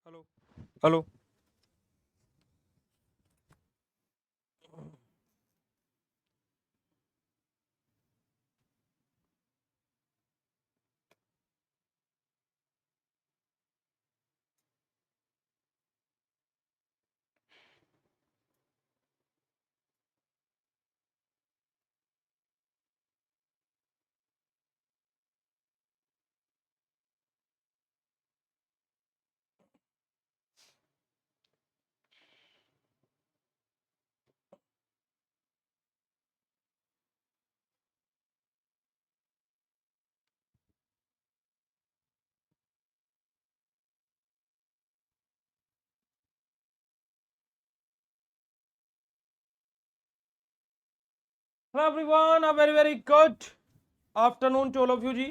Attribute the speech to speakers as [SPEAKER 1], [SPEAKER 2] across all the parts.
[SPEAKER 1] Hello hello. Hello everyone, a very very good afternoon to all of you जी।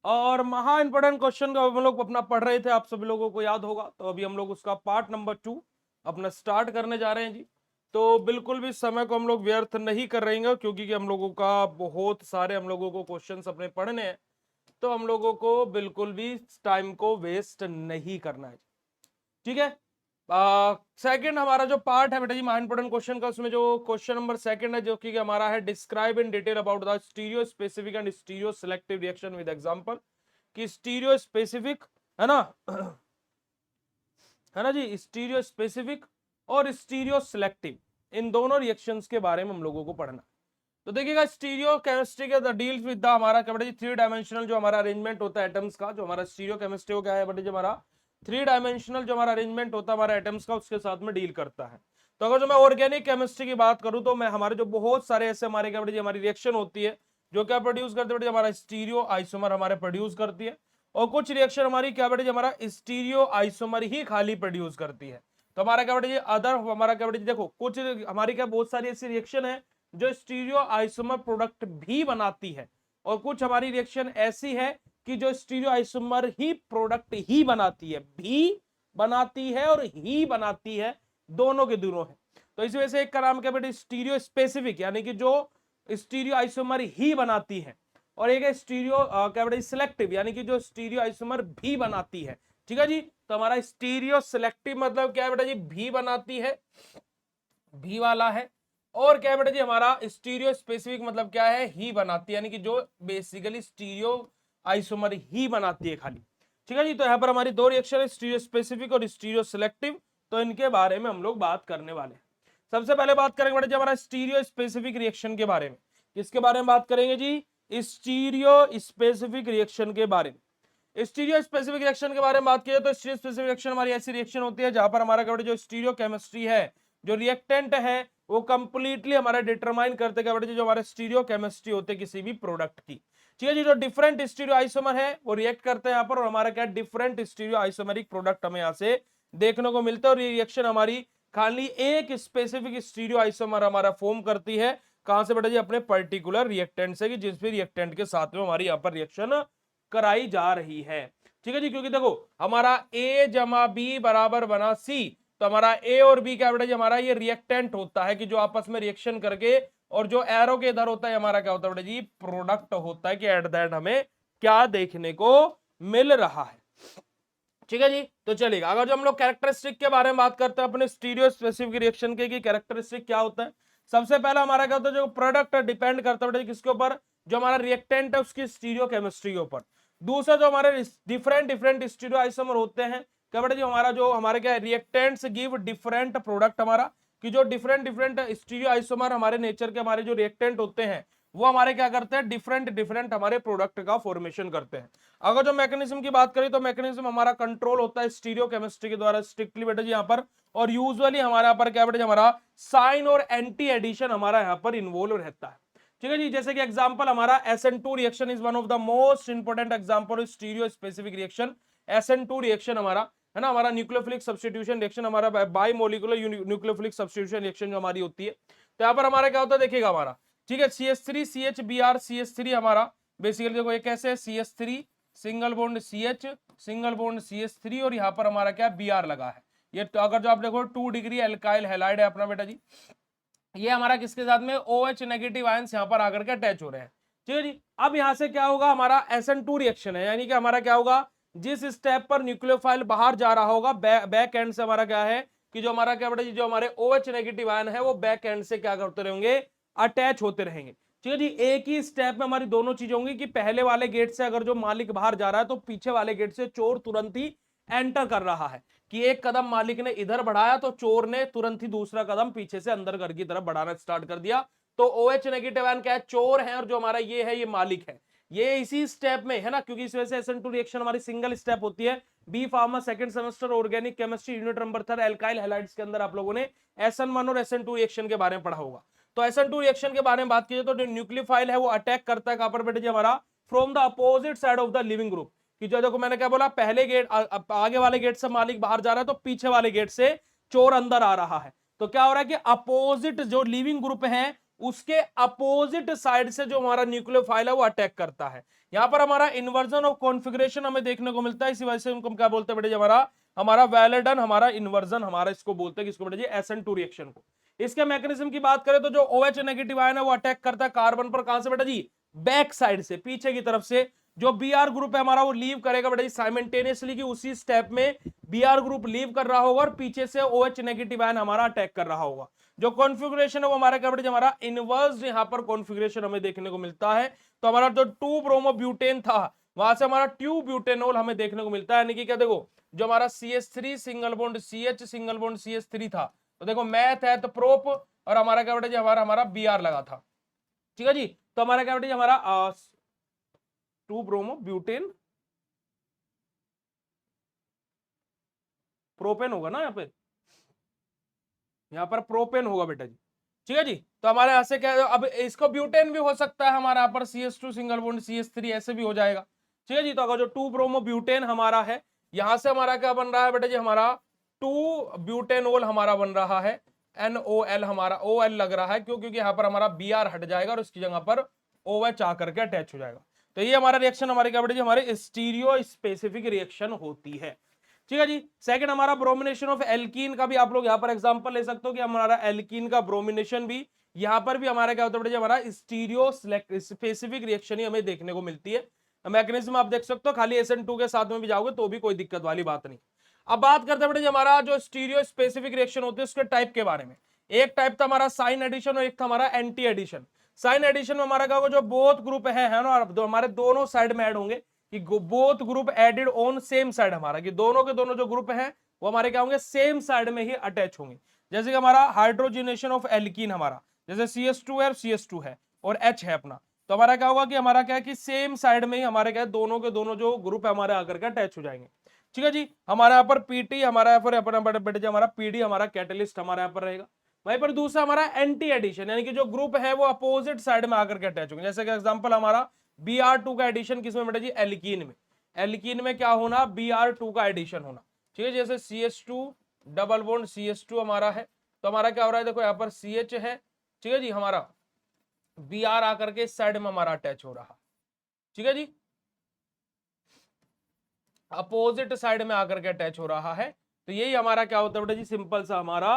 [SPEAKER 1] और महा important question का हम लोग अपना पढ़ रहे थे, आप सभी लोगों को याद होगा। तो अभी हम लोग उसका पार्ट नंबर 2 अपना स्टार्ट करने जा रहे हैं जी। तो बिल्कुल भी समय को हम लोग व्यर्थ नहीं कर रहे हैं, क्योंकि हम लोगों का बहुत सारे हम लोगों को क्वेश्चंस अपने पढ़ने हैं। तो हम लोगों को बिल्कुल भी टाइम को वेस्ट नहीं करना है, ठीक है। सेकंड हमारा जो पार्ट है बेटा जी महा इंपोर्टेंट क्वेश्चन का, उसमें जो क्वेश्चन नंबर सेकंड है जो कि हमारा है describe in detail about the stereo specific and stereo selective reaction with example. कि स्टीरियो स्पेसिफिक है ना है ना जी, स्टीरियो स्पेसिफिक और स्टीरियो सिलेक्टिव, इन दोनों रिएक्शंस के बारे में हम लोगों को पढ़ना। तो देखिएगा, स्टीरियो केमिस्ट्री के डील्स विद द हमारा क्या बेटा जी 3 डायमेंशनल जो हमारा अरेंजमेंट होता है एटम्स का। जो हमारा स्टीरियो केमिस्ट्री हो क्या है बेटा जी, हमारा 3 डायमेंशनल जो हमारा अरेंजमेंट होता है हमारा एटम्स का, उसके साथ में डील करता है। तो अगर जो मैं ऑर्गेनिक केमिस्ट्री की बात करूं तो मैं हमारे जो बहुत सारे ऐसे हमारे क्या बेटा जी हमारी रिएक्शन होती है जो क्या प्रोड्यूस करते हैं, हमारा स्टीरियो आइसोमर हमारे प्रोड्यूस करती है। और कुछ रिएक्शन हमारी क्या बेटा जी हमारा स्टीरियो आइसोमर ही खाली प्रोड्यूस करती है। तो हमारा क्या बेटा जी अदर हमारा क्या बेटा जी देखो, कुछ हमारी क्या बहुत सारी ऐसी रिएक्शन है जो स्टीरियो आइसोमर प्रोडक्ट भी बनाती है, और कुछ हमारी रिएक्शन ऐसी है कि जो स्टीरियो आइसोमर ही प्रोडक्ट ही बनाती है, भी बनाती है और ही बनाती है, दोनों के दोनों है। तो इस वजह से एक का नाम क्या बेटा स्टीरियो स्पेसिफिक, यानी कि जो स्टीरियो आइसोमर ही बनाती है, और एक है स्टीरियो क्या बेटा सिलेक्टिव, यानी कि जो स्टीरियो आइसोमर भी बनाती है। ठीक है जी। तो हमारा स्टीरियो सिलेक्टिव मतलब क्या है बेटा जी, भी बनाती है, भी वाला है। और क्या है बेटा जी हमारा स्टीरियो स्पेसिफिक मतलब क्या है, ही बनाती है, यानी कि जो बेसिकली स्टीरियो आइसोमर ही बनाती है खाली। ठीक है जी। तो यहां पर हमारी दो रिएक्शन है, स्टीरियो स्पेसिफिक और स्टीरियो सिलेक्टिव। तो इनके बारे में हम लोग बात करने वाले हैं। सबसे पहले बात करेंगे बेटा जी हमारा स्टीरियो स्पेसिफिक रिएक्शन के बारे में। किसके बारे में बात करेंगे जी, स्टीरियो स्पेसिफिक रिएक्शन के बारे में। स्टीरियो स्पेसिफिक रिएक्शन के बारे में बात किया तो स्टीरियो स्पेसिफिक रिएक्शन हमारी ऐसी रिएक्शन होती है जहां पर हमारा जो स्टीरियो केमिस्ट्री है, जो रिएक्टेंट है, वो कंप्लीटली हमारा डिटरमाइन करते क्या बेटा जो हमारे स्टीरियो केमिस्ट्री होते हैं किसी भी प्रोडक्ट की। ठीक है जी। जो डिफरेंट स्टीरियो आइसोमर है वो रिएक्ट करते हैं यहाँ पर, और हमारा क्या डिफरेंट स्टीरियो आइसोमरिक प्रोडक्ट हमें यहाँ से देखने को मिलता है। और ये रिएक्शन हमारी खाली एक स्पेसिफिक स्टीरियो आइसोमर हमारा फॉर्म करती है। कहां से बेटा जी, अपने पर्टिकुलर रिएक्टेंट से, कि जिस भी रिएक्टेंट के साथ में हमारी यहाँ पर रिएक्शन कराई जा रही है। ठीक है जी। क्योंकि देखो हमारा A जमा बी बराबर बना C, तो हमारा ए और बी क्या बेटा जी हमारा ये रिएक्टेंट होता है कि जो आपस में रिएक्शन करके, और जो एरो के इधर होता है हमारा क्या होता है बेटा जी, प्रोडक्ट होता है कि एट द एंड हमें क्या देखने को मिल रहा है। ठीक है जी। तो चलिएगा, अगर जो हम लोग कैरेक्टरिस्टिक के बारे में बात करते हैं अपने स्टीरियो स्पेसिफिक रिएक्शन के, कि कैरेक्टरिस्टिक क्या होता है। सबसे पहला हमारा क्या होता है, जो प्रोडक्ट डिपेंड करता है बेटा किसके ऊपर, जो हमारा रिएक्टेंट है उसकी स्टीरियो केमिस्ट्री के ऊपर। दूसरा जो हमारे डिफरेंट डिफरेंट स्टीरियो आइसोमर होते हैं क्या बेटा जी, हमारा जो हमारे क्या रिएक्टेंट्स गिव डिफरेंट प्रोडक्ट हमारा, कि जो डिफरेंट डिफरेंट स्टीरियो आइसोमर हमारे नेचर के हमारे जो रिएक्टेंट होते हैं वो हमारे क्या करते हैं, डिफरेंट डिफरेंट हमारे प्रोडक्ट का फॉर्मेशन करते हैं। अगर जो मैकेनिज्म की बात करें तो मैकेनिज्म हमारा कंट्रोल होता है स्टीरियो केमिस्ट्री के द्वारा स्ट्रिक्टली बेटा जी यहाँ पर। और यूजुअली हमारे यहाँ पर क्या बेटा जी हमारा साइन और एंटी एडिशन हमारा यहाँ पर इन्वॉल्व रहता है। ठीक है जी। जैसे कि एग्जांपल हमारा SN2 reaction is one of the most important example of stereo specific reaction. SN2 reaction हमारा है ना, हमारा न्यूक्लियोफिलिक सब्स्टिट्यूशन रिएक्शन, हमारा बाइमोलिकुलर न्यूक्लियोफिलिक सब्स्टिट्यूशन रिएक्शन जो हमारी होती है। तो यहाँ पर हमारा क्या होता है देखिएगा हमारा, ठीक है, CH3 CHBr CH3 हमारा बेसिकली देखो ये कैसे है, CH3 single bond CH single bond CH3, और यहाँ पर हमारा क्या Br लगा है। ये तो अगर जो आप देखो 2 डिग्री एल्काइल हैलाइड है अपना बेटा जी, ये हमारा किसके साथ में OH नेगेटिव आयंस यहाँ पर आकर के अटैच हो रहे हैं। ठीक है जी। अब यहाँ से क्या होगा, हमारा SN2 रिएक्शन है, यानी कि हमारा क्या होगा, जिस स्टेप पर न्यूक्लियोफाइल बाहर जा रहा होगा, बैक एंड से हमारा क्या है कि जो हमारा क्या बेटा जी, जो हमारे OH नेगेटिव आयन है वो बैक एंड से क्या करते रहेंगे, अटैच होते रहेंगे। ठीक है जी, एक ही स्टेप में हमारी दोनों चीजें होंगी कि पहले वाले गेट से अगर जो मालिक बाहर जा रहा है तो पीछे वाले गेट से चोर तुरंत ही एंटर कर रहा है, कि एक कदम मालिक ने इधर बढ़ाया तो चोर ने तुरंत ही दूसरा कदम पीछे से अंदर घर की तरफ बढ़ाना स्टार्ट कर दिया। तो OH नेगेटिव आयन क्या है, चोर है, और जो हमारा ये है ये मालिक है। ये इसी स्टेप में है ना, क्योंकि इस वजह से SN2 रिएक्शन हमारी सिंगल स्टेप होती है। B pharma second semester organic chemistry unit number 3 alkyl halides के अंदर आप लोगों ने SN1 और SN2 रिएक्शन के बारे में पढ़ा होगा। तो SN2 रिएक्शन के बारे में बात कीजिए तो जो न्यूक्लियोफाइल है वो अटैक करता है कहां पर बेटे जी, हमारा from the opposite side of the leaving group. कि जो देखो मैंने क्या बोला, पहले गेट आगे वाले गेट से मालिक बाहर जा रहा है तो पीछे वाले गेट से चोर अंदर आ रहा है। तो क्या हो रहा है कि अपोजिट जो लिविंग ग्रुप है उसके अपोजिट साइड से जो हमारा न्यूक्लियोफाइल है वो अटैक करता है। यहां पर हमारा इन्वर्जन ऑफ कॉन्फ़िगरेशन हमें देखने को मिलता है। इसी वजह से उनको क्या बोलते हैं बेटे जी, हमारा हमारा वैलेडन हमारा इन्वर्जन हमारा इसको बोलते हैं किसको बेटे जी, SN2 रिएक्शन को। इसके मैकेनिज्म की बात करें तो जो OH नेगेटिव आयन है वो अटैक करता है कार्बन पर, कहां से बेटा जी, बैक साइड से, पीछे की तरफ से। जो Br ग्रुप है हमारा वो लीव करेगा बेटा जी साइमल्टेनियसली, कि उसी स्टेप में Br ग्रुप लीव कर रहा होगा और पीछे से OH नेगेटिव आयन हमारा अटैक कर रहा होगा। जो कॉन्फ़िगरेशन है वो हमारा क्या बेटा जी, हमारा इनवर्स यहां पर कॉन्फ़िगरेशन हमें देखने को मिलता है। तो हमारा जो 2 ब्रोमोब्यूटेन था वहां से हमारा 2 ब्यूटेनॉल हमें देखने को मिलता है। यानी कि क्या देखो, जो हमारा CH3 single bond CH single bond CH3 था, तो देखो मैथ है तो प्रोप, और हमारा क्या बेटा जी, हमारा Br लगा था। ठीक है जी, तो हमारा क्या बेटा जी, हमारा 2 ब्रोमो ब्यूटेन प्रोपेन होगा ना, यहाँ पर प्रोपेन होगा बेटा जी। ठीक है जी, तो हमारे यहां से क्या है, अब इसको ब्यूटेन भी हो सकता है हमारा, यहाँ पर CH2 सिंगल बॉन्ड CH3 ऐसे भी हो जाएगा। ठीक है जी, तो अगर जो 2 ब्रोमो ब्यूटेन हमारा है, यहां से हमारा क्या बन रहा है बेटा जी, हमारा 2 ब्यूटेनोल हमारा बन रहा है, NOL हमारा OL लग रहा है, क्यों, क्योंकि यहाँ पर हमारा Br हट जाएगा और उसकी जगह पर OH आकर के अटैच हो जाएगा। तो ये हमारा रिएक्शन हमारे क्या बेटा जी, हमारे स्टीरियो स्पेसिफिक रिएक्शन होती है। ठीक है जी, सेकंड हमारा ब्रोमिनेशन ऑफ एल्कीन का भी आप लोग यहाँ पर एग्जांपल ले सकते हो कि हमारा एल्कीन का ब्रोमिनेशन भी यहाँ पर भी हमारा क्या होता है बेटा जी, हमारा स्टीरियो स्पेसिफिक रिएक्शन ही हमें देखने को मिलती है। मैकेनिज्म आप देख सकते हो, खाली SN2 के साथ में भी जाओगे तो भी कोई दिक्कत वाली बात नहीं। अब बात करते हैं बेटा जी, हमारा जो स्टीरियो स्पेसिफिक रिएक्शन होती है उसके टाइप के बारे में। एक टाइप था हमारा साइन एडिशन और एक था हमारा एंटी एडिशन। साइन एडिशन में हमारा क्या होगा, जो बोथ ग्रुप है ना, हमारे दोनों साइड में ऐड होंगे, कि both group added on same side, हमारा कि दोनों के दोनों जो ग्रुप हैं वो हमारे क्या होंगे, सेम साइड में ही अटैच होंगे। जैसे कि हमारा हाइड्रोजनेशन ऑफ एल्कीन, हमारा जैसे CH2 है और CH2 है और H है अपना, तो हमारा क्या होगा कि हमारा क्या है कि सेम साइड में ही हमारे क्या है, दोनों के दोनों जो ग्रुप है हमारे आकर के अटैच हो जाएंगे। ठीक है जी, हमारे यहाँ पर PT, हमारा यहाँ पर अपना बेटे हमारा PD हमारा कैटलिस्ट हमारे यहाँ पर रहेगा। वहीं पर दूसरा हमारा एंटी एडिशन, यानी कि जो ग्रुप है वो अपोजिट साइड में आकर के अटैच होंगे। जैसे कि एग्जांपल हमारा Br2 का एडिशन किसमें बेटा जी, एल्कीन में। एल्कीन में क्या होना, Br2 का एडिशन होना। ठीक है, जैसे CH2 डबल बॉन्ड CH2 हमारा है, तो हमारा क्या हो रहा है, देखो यहाँ पर CH है। ठीक है जी, हमारा Br आकर के इस साइड में हमारा अटैच हो रहा। ठीक है जी, अपोजिट साइड में आकर के अटैच हो रहा है। तो यही हमारा क्या होता है बेटा जी, सिंपल सा हमारा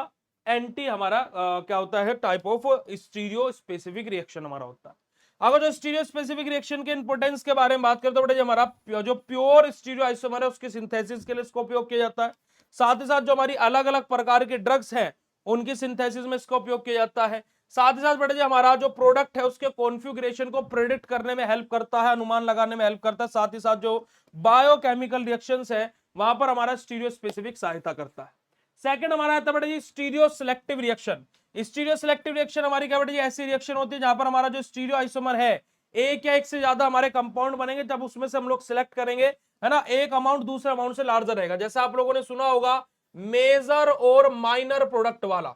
[SPEAKER 1] एंटी हमारा क्या होता है, type of stereo specific reaction हमारा होता है। अगर जो स्टीरियो स्पेसिफिक रिएक्शन के इंपोर्टेंस के बारे में बात करते हैं बेटा जी, हमारा जो प्योर स्टीरियो आइसोमर है उसके सिंथेसिस के लिए इसका उपयोग किया जाता है। साथ ही साथ जो हमारी अलग अलग प्रकार के ड्रग्स हैं उनकी सिंथेसिस में इसका उपयोग किया जाता है। साथ ही साथ बेटा जी हमारा जो प्रोडक्ट है उसके कॉन्फ़िगरेशन को प्रेडिक्ट करने में हेल्प करता है, अनुमान लगाने में हेल्प करता है। साथ ही साथ जो बायोकेमिकल रिएक्शंस है वहां पर हमारा स्टीरियो स्पेसिफिक सहायता करता है। सेकंड हमारा आता है बेटा जी stereo selective reaction. Stereo selective reaction हमारी क्या बेटा जी, ऐसी रिएक्शन होती है जहां पर हमारा जो स्टीरियो आइसोमर है, एक या एक से ज्यादा हमारे कंपाउंड बनेंगे, जब उसमें से हम लोग सिलेक्ट करेंगे, है ना, एक अमाउंट दूसरे अमाउंट से लार्जर रहेगा। जैसे आप लोगों ने सुना होगा मेजर और माइनर प्रोडक्ट वाला,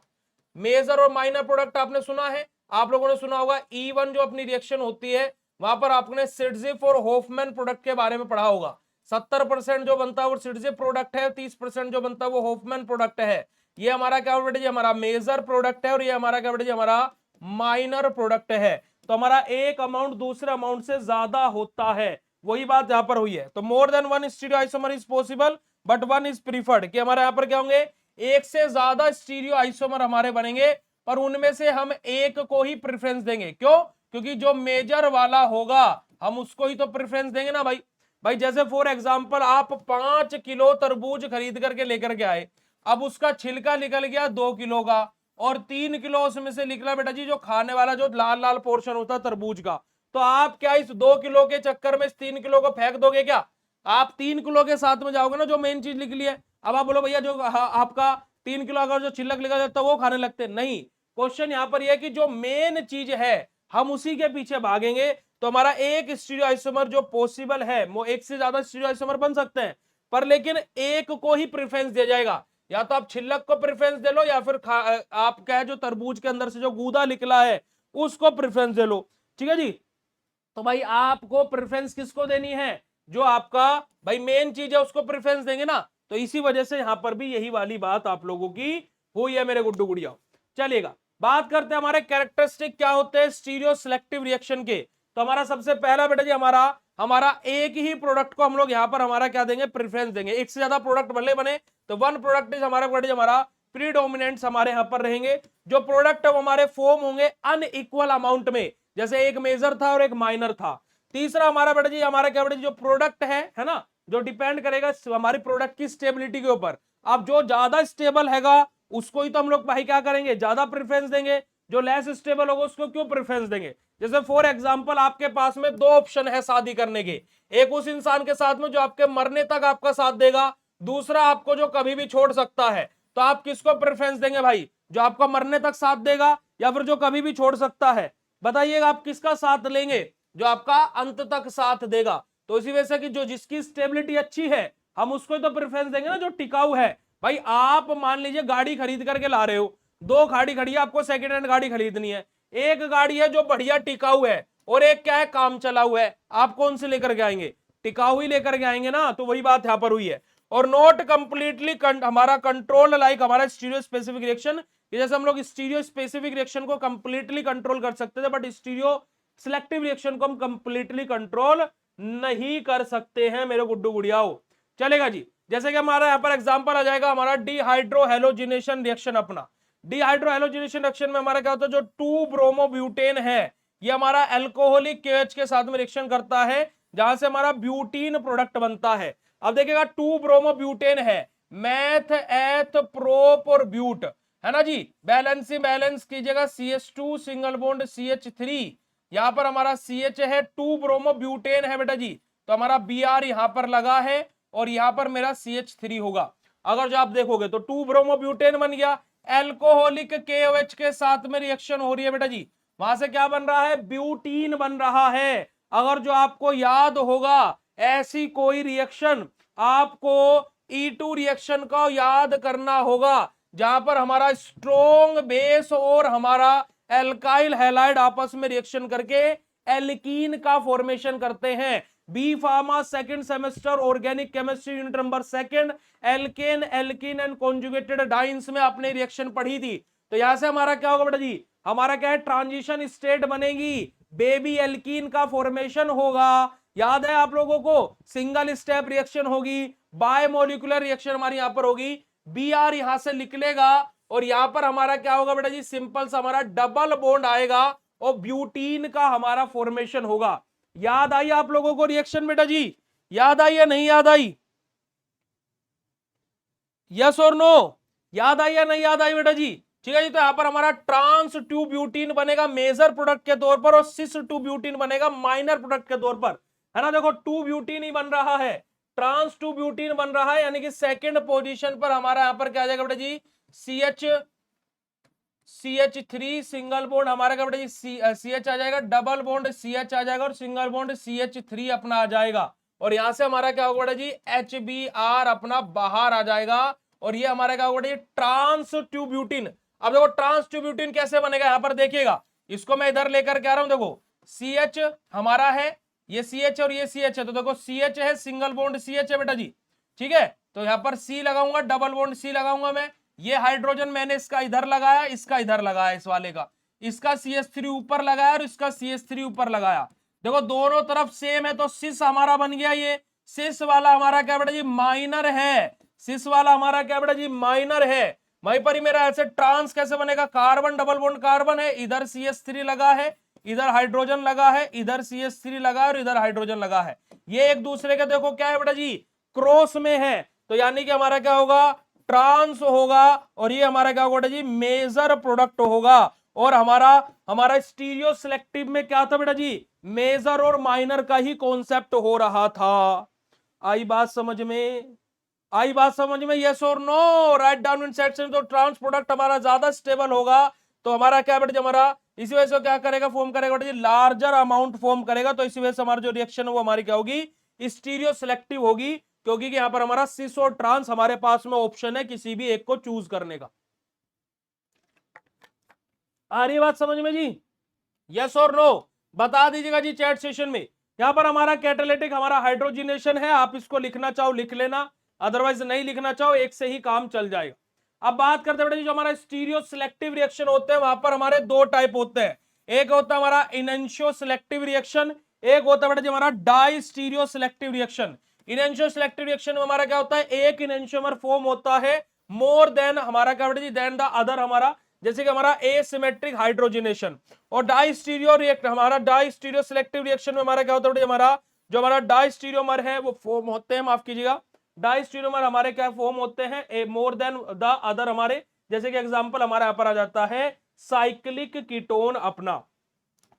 [SPEAKER 1] मेजर और माइनर प्रोडक्ट आपने सुना है। आप लोगों ने सुना होगा E1 जो अपनी रिएक्शन होती है वहां पर आपने सिडजिफ और होफमैन प्रोडक्ट के बारे में पढ़ा होगा। 70% जो बनता है वो सिडजिफ प्रोडक्ट है, 30% जो बनता है वो होफमैन प्रोडक्ट है। ये हमारा क्या बेटा जी, हमारा मेजर प्रोडक्ट है, और ये हमारा क्या बेटा जी, हमारा माइनर प्रोडक्ट है। तो हमारा एक अमाउंट दूसरे अमाउंट से ज्यादा होता है, वही बात यहां पर हुई है। तो more than one stereo isomer is possible but one is preferred, कि हमारे यहां पर क्या होंगे, एक से ज्यादा स्टीरियो आइसोमर हमारे बनेंगे, पर उनमें से हम एक को ही प्रेफरेंस देंगे। क्यों? क्योंकि जो मेजर वाला होगा हम उसको ही तो प्रेफरेंस देंगे ना भाई। भाई जैसे फॉर एग्जाम्पल आप 5 किलो तरबूज खरीद करके लेकर के आए, अब उसका छिलका निकल गया 2 किलो का, और 3 किलो उसमें से निकला बेटा जी जो खाने वाला जो लाल लाल पोर्शन होता है तरबूज का, तो आप क्या इस 2 किलो के चक्कर में इस 3 किलो को फेंक दोगे क्या? आप 3 किलो के साथ में जाओगे ना जो मेन चीज निकली है। अब आप बोलो भैया जो आपका 3 किलो अगर जो छिलक निकल जाता है वो खाने लगते नहीं। क्वेश्चन यहाँ पर यह कि जो मेन चीज है हम उसी के पीछे भागेंगे, तो हमारा एक स्टीरियोआइसोमर जो पॉसिबल है, वो एक से ज्यादा स्टीरियोआइसोमर बन सकते हैं, पर लेकिन एक को ही प्रेफरेंस दिया जाएगा। या तो आप छिलक को प्रेफरेंस दे लो, या फिर आप क्या जो तरबूज के अंदर से जो गूदा निकला है उसको प्रेफरेंस दे लो। ठीक है जी। तो भाई आपको प्रेफरेंस किसको देनी है? जो आपका भाई मेन चीज है उसको प्रेफरेंस देंगे ना। तो इसी वजह से यहां पर भी यही वाली बात आप लोगों की हुई है मेरे गुड्डू गुड़िया। चलिएगा बात करते हैं हमारे कैरेक्टरिस्टिक क्या होते हैं स्टीरियो सिलेक्टिव रिएक्शन के। तो हमारा सबसे पहला बेटा जी हमारा हमारा एक ही प्रोडक्ट को हम लोग यहां पर हमारा क्या देंगे? प्रेफरेंस देंगे। एक से ज्यादा प्रोडक्ट भले बने तो वन प्रोडक्ट इज हमारा प्रीडोमिनेंट हमारे यहां पर रहेंगे। जो प्रोडक्ट है वो हमारे फॉर्म होंगे अनइक्वल अमाउंट में, जैसे एक मेजर था और एक माइनर था। तीसरा हमारा बेटा जी हमारा क्या बेटा जी जो प्रोडक्ट है ना, जो डिपेंड करेगा हमारी प्रोडक्ट की स्टेबिलिटी के ऊपर। अब जो ज्यादा स्टेबल हैगा उसको ही तो हम लोग भाई क्या करेंगे? ज्यादा प्रेफरेंस देंगे। जो लेस स्टेबल होगा उसको क्यों प्रेफरेंस देंगे? जैसे फॉर एग्जांपल आपके पास में दो ऑप्शन है शादी करने के। एक उस इंसान के साथ में जो आपके मरने तक आपका साथ देगा, दूसरा आपको जो कभी भी छोड़ सकता है। तो आप किसको प्रेफरेंस देंगे भाई? जो आपका मरने तक साथ देगा या फिर जो कभी भी छोड़ सकता है? बताइएगा आप किसका साथ लेंगे? जो आपका अंत तक साथ देगा। तो इसी वजह से कि जो जिसकी स्टेबिलिटी अच्छी है हम उसको तो प्रेफरेंस देंगे ना, जो टिकाऊ है। भाई आप मान लीजिए गाड़ी खरीद करके ला रहे हो, दो गाड़ी खड़ी है, आपको सेकेंड हैंड गाड़ी खरीदनी है। एक गाड़ी है जो बढ़िया टिकाऊ है और एक क्या है? काम चला हुआ है। आप कौन से लेकर के आएंगे? टिकाऊ ही लेकर के आएंगे ना। तो वही बात यहां पर हुई है। और नॉट कंप्लीटली हमारा कंट्रोल लाइक हमारा स्टीरियो स्पेसिफिक रिएक्शन, जैसे हम लोग स्टीरियो स्पेसिफिक रिएक्शन को कंप्लीटली कंट्रोल कर सकते थे, बट स्टीरियो सिलेक्टिव रिएक्शन को हम कंप्लीटली कंट्रोल नहीं कर सकते हैं मेरे गुड्डू गुड़ियाओ। चलेगा जी। जैसे कि हमारा यहां पर एग्जांपल आ जाएगा हमारा डिहाइड्रोहेलोजिनेशन रिएक्शन अपना। डिहाइड्रोहेलोजिनेशन रिएक्शन में हमारा क्या होता है? जो 2 ब्रोमोब्यूटेन है ये हमारा अल्कोहलिक केएच के साथ में रिएक्शन करता है, जहां से हमारा ब्यूटीन प्रोडक्ट बनता है। अब देखिएगा 2 ब्रोमोब्यूटेन है, मैथ एथ प्रोप और ब्यूट, है ना जी। बैलेंस ही बैलेंस कीजिएगा, CH2 सिंगल बॉन्ड CH3, यहां पर हमारा CH है, 2 ब्रोमोब्यूटेन है बेटा जी। तो हमारा Br यहां पर लगा है और यहां पर मेरा CH3 होगा। अगर जो आप देखोगे तो 2 ब्रोमोब्यूटेन बन गया, एल्कोहलिक KOH के साथ में रिएक्शन हो रही है बेटा जी, वहां से क्या बन रहा है? ब्यूटीन बन रहा है। अगर जो आपको याद होगा ऐसी कोई रिएक्शन आपको E2 रिएक्शन का याद करना होगा, जहां पर हमारा स्ट्रॉन्ग बेस और हमारा एल्काइल हैलाइड आपस में रिएक्शन करके एल्कीन का फॉर्मेशन करते हैं। B pharma second semester organic chemistry unit number 2 alkane alkene and conjugated dienes में आपने रिएक्शन पढ़ी थी। तो यहां से हमारा क्या होगा बेटा जी? हमारा क्या है? ट्रांजिशन स्टेट बनेगी, बेबी एल्कीन का फॉर्मेशन होगा। याद है आप लोगों को? सिंगल स्टेप रिएक्शन होगी, बायोमोलिकुलर रिएक्शन हमारी यहां पर होगी। Br यहां से निकलेगा और यहां पर हमारा क्या होगा बेटा जी? सिंपल सा हमारा डबल बॉन्ड आएगा और ब्यूटीन का हमारा फॉर्मेशन होगा। याद आई आप लोगों को रिएक्शन बेटा जी? याद आई या नहीं याद आई? यस और नो? याद आई या नहीं याद आई बेटा जी? ठीक है जी। तो यहां पर हमारा ट्रांस 2 ब्यूटीन बनेगा मेजर प्रोडक्ट के तौर पर और सिस 2 ब्यूटीन बनेगा माइनर प्रोडक्ट के तौर पर, है ना। देखो 2 ब्यूटीन ही बन रहा है, ट्रांस 2 ब्यूटीन बन रहा है, यानी कि सेकंड पोजीशन पर हमारा यहां पर क्या आ जाएगा बेटा जी? CH3 सिंगल बॉन्ड हमारा क्या बेटा जी? CH आ जाएगा, डबल बॉन्ड CH आ जाएगा और सिंगल बॉन्ड CH3 अपना आ जाएगा। और यहां से हमारा क्या होगा बेटा जी? HBr अपना बाहर आ जाएगा और ये हमारा क्या होगा? Trans 2 butene. अब देखो ट्रांस 2 ब्यूटीन कैसे बनेगा, यहां पर देखिएगा। इसको मैं इधर लेकर के आ रहा हूं, देखो CH हमारा है, ये CH और ये CH है, तो देखो CH है, सिंगल बॉन्ड CH है बेटा जी। ठीक है, तो यहां पर C लगाऊंगा, डबल बॉन्ड C लगाऊंगा मैं। ये हाइड्रोजन मैंने इसका इधर लगाया, इसका इधर लगाया, इस वाले का, इसका CH3 ऊपर लगाया और इसका CH3 ऊपर लगाया। देखो दोनों तरफ सेम है तो सिस हमारा बन गया। ये सिस वाला हमारा क्या बेटा जी? माइनर है। सिस वाला हमारा क्या बेटा जी? माइनर है। वहीं पर ही मेरा ऐसे ट्रांस कैसे बनेगा? कार्बन डबल बॉन्ड कार्बन है, इधर CH3 लगा है, इधर हाइड्रोजन लगा है, इधर CH3 लगा है और इधर हाइड्रोजन लगा है, ये एक दूसरे के देखो क्या है बेटा जी, क्रॉस में है, तो यानी कि हमारा क्या होगा, ट्रांस होगा, और ये हमारा क्या होगा बेटा जी, मेजर प्रोडक्ट होगा। और हमारा हमारा स्टीरियो सिलेक्टिव में क्या था बेटा जी, मेजर और माइनर का ही कॉन्सेप्ट हो रहा था। आई बात समझ में, आई बात समझ में, यस और no, right down in section. तो ट्रांस प्रोडक्ट हमारा ज्यादा स्टेबल होगा, तो हमारा क्या बेटा जी, हमारा इसी वजह से क्या करेगा, फॉर्म करेगा बेटा जी, लार्जर अमाउंट फॉर्म करेगा, तो इसी वजह से हमारा जो रिएक्शन है वो हमारी क्या होगी, स्टीरियो सिलेक्टिव होगी, क्योंकि यहाँ पर हमारा सिस और ट्रांस हमारे पास में ऑप्शन है किसी भी एक को चूज करने का। आ रही बात समझ में जी, यस और नो, बता दीजिएगा जी चैट सेशन में। यहां पर हमारा कैटालिटिक हमारा हाइड्रोजिनेशन है, आप इसको लिखना चाहो लिख लेना, अदरवाइज नहीं लिखना चाहो, एक से ही काम चल जाएगा। अब बात करते हैं बेटा जी, जो हमारा स्टीरियो सिलेक्टिव रिएक्शन होते हैं, वहां पर हमारे दो टाइप होते हैं, एक होता है हमारा इनेंशियो सिलेक्टिव रिएक्शन, एक होता है बेटा जी हमारा dia stereo selective reaction. Enantio selective reaction में हमारा क्या होता है, एक इनेंशियोमर फॉर्म होता है मोर देन हमारा क्या बेटा जी, देन द अदर, हमारा जैसे कि हमारा एसिमेट्रिक हाइड्रोजनेशन। और डाई स्टीरियो रिएक्ट हमारा डाई स्टीरियो सिलेक्टिव रिएक्शन में हमारा क्या होता है, हमारा जो हमारा डाई स्टीरियोमर है वो फॉर्म होते हैं, माफ कीजिएगा, डाई स्टीरियोमर हमारे क्या फॉर्म होते हैं, ए मोर देन द अदर हमारे, जैसे कि एग्जांपल हमारे यहां पर आ जाता है साइक्लिक कीटोन अपना,